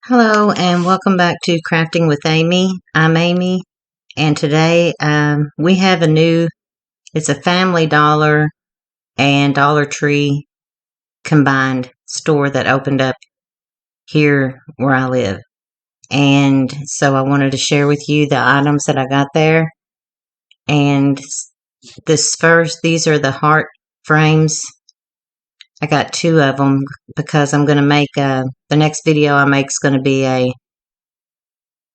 Hello and welcome back to Crafting with Amy. I'm Amy, and today we have it's a Family Dollar and Dollar Tree combined store that opened up here where I live. And so I wanted to share with you the items that I got there. And these are the heart frames. I got two of them because I'm going to make the next video I make is going to be a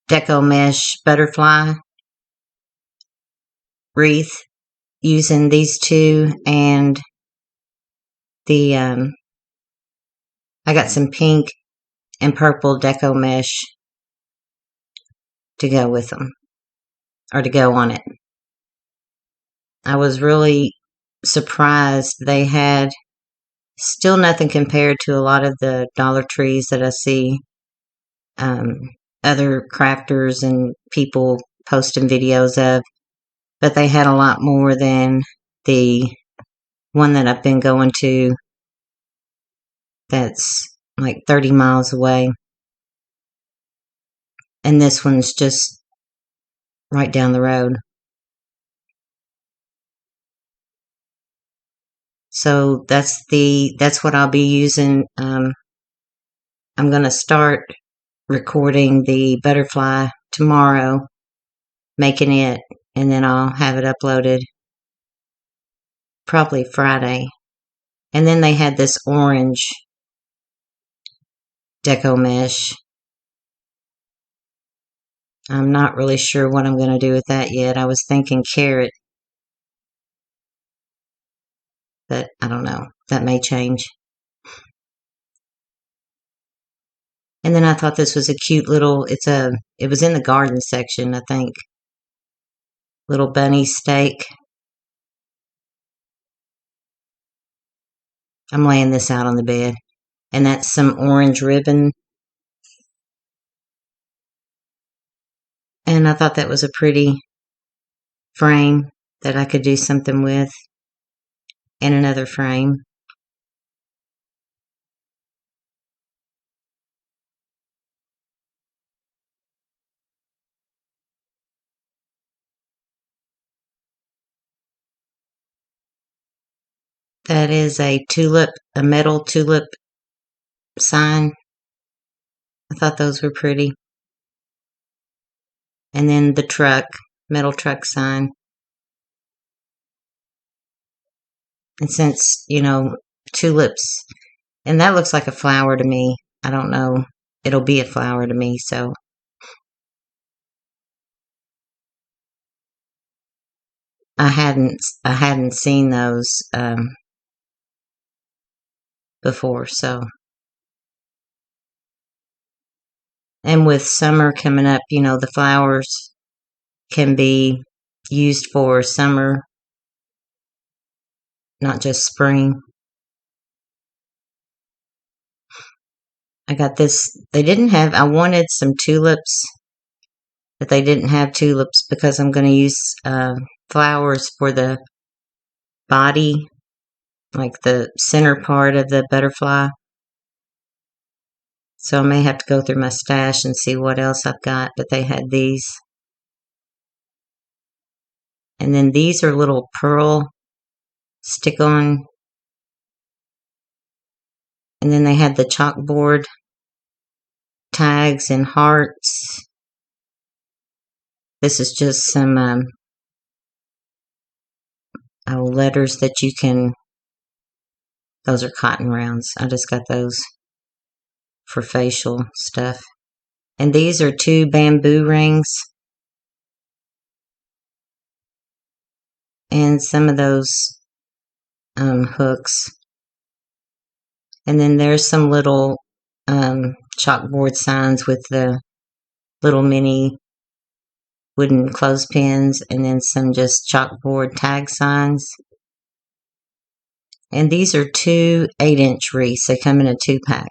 deco mesh butterfly wreath using these two, and the I got some pink and purple deco mesh to go with them, or to go on it. I was really surprised they had still nothing compared to a lot of the Dollar Trees that I see other crafters and people posting videos of, but they had a lot more than the one that I've been going to that's like 30 miles away. And this one's just right down the road. So that's what I'll be using. I'm going to start recording the butterfly tomorrow, making it, and then I'll have it uploaded probably Friday. And then they had this orange deco mesh. I'm not really sure what I'm going to do with that yet. I was thinking carrot, but I don't know. That may change. And then I thought this was a cute little, it was in the garden section, I think. Little bunny stake. I'm laying this out on the bed. And that's some orange ribbon. And I thought that was a pretty frame that I could do something with. And another frame. That is a metal tulip sign. I thought those were pretty. And then the metal truck sign. And since, tulips, and that looks like a flower to me. I don't know. It'll be a flower to me, so. I hadn't seen those before, so. And with summer coming up, the flowers can be used for summer, not just spring. I got this. I wanted some tulips, but they didn't have tulips because I'm going to use flowers for the body, like the center part of the butterfly. So I may have to go through my stash and see what else I've got, but they had these. And then these are little pearl stick-on. And then they had the chalkboard tags and hearts. This is just some letters that you can, those are cotton rounds. I just got those for facial stuff. And these are 2 bamboo rings. And some of those hooks. And then there's some little chalkboard signs with the little mini wooden clothespins, and then some just chalkboard tag signs. And these are 2 8-inch wreaths. They come in a 2-pack.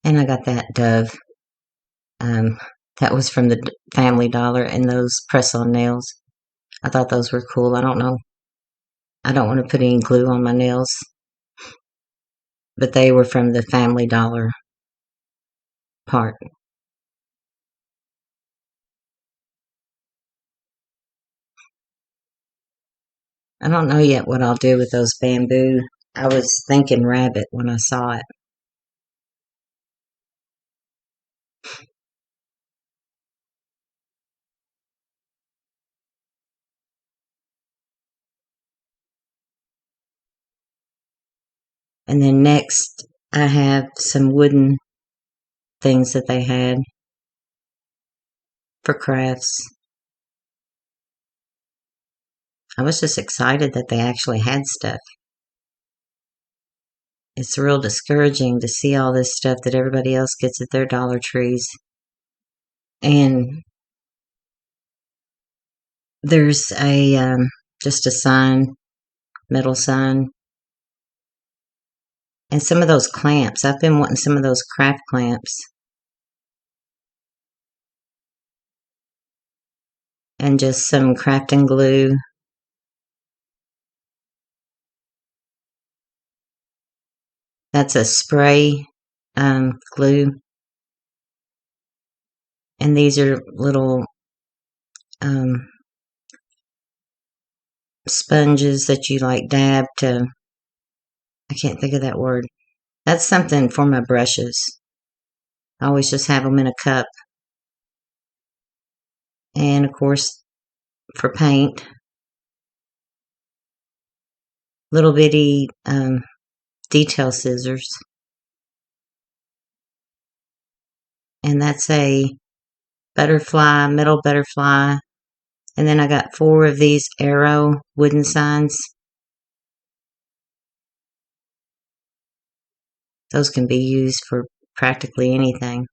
And I got that dove. That was from the Family Dollar, and those press-on nails. I thought those were cool. I don't know I don't want to put any glue on my nails, but they were from the Family Dollar part. I don't know yet what I'll do with those bamboo. I was thinking rabbit when I saw it. And then next, I have some wooden things that they had for crafts. I was just excited that they actually had stuff. It's real discouraging to see all this stuff that everybody else gets at their Dollar Trees. And there's just a sign, metal sign, and some of those clamps. I've been wanting some of those craft clamps. And just some crafting glue. That's a spray glue. And these are little sponges that you like dab to, I can't think of that word. That's something for my brushes. I always just have them in a cup. And of course, for paint, little bitty detail scissors. And that's a butterfly, metal butterfly. And then I got 4 of these arrow wooden signs. Those can be used for practically anything.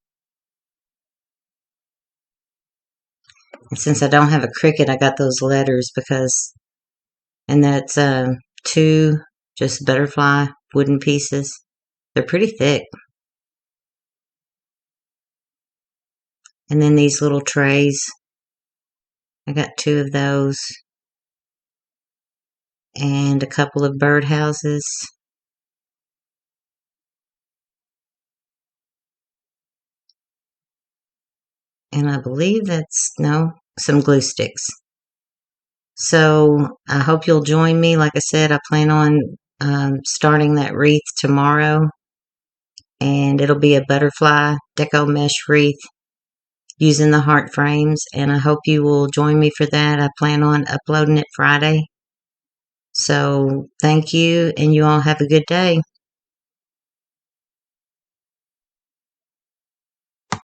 And since I don't have a Cricut, I got those letters because, and that's 2 just butterfly wooden pieces. They're pretty thick. And then these little trays. I got 2 of those. And a couple of birdhouses. And I believe that's, no, some glue sticks. So I hope you'll join me. Like I said, I plan on starting that wreath tomorrow. And it'll be a butterfly deco mesh wreath using the heart frames. And I hope you will join me for that. I plan on uploading it Friday. So thank you, and you all have a good day.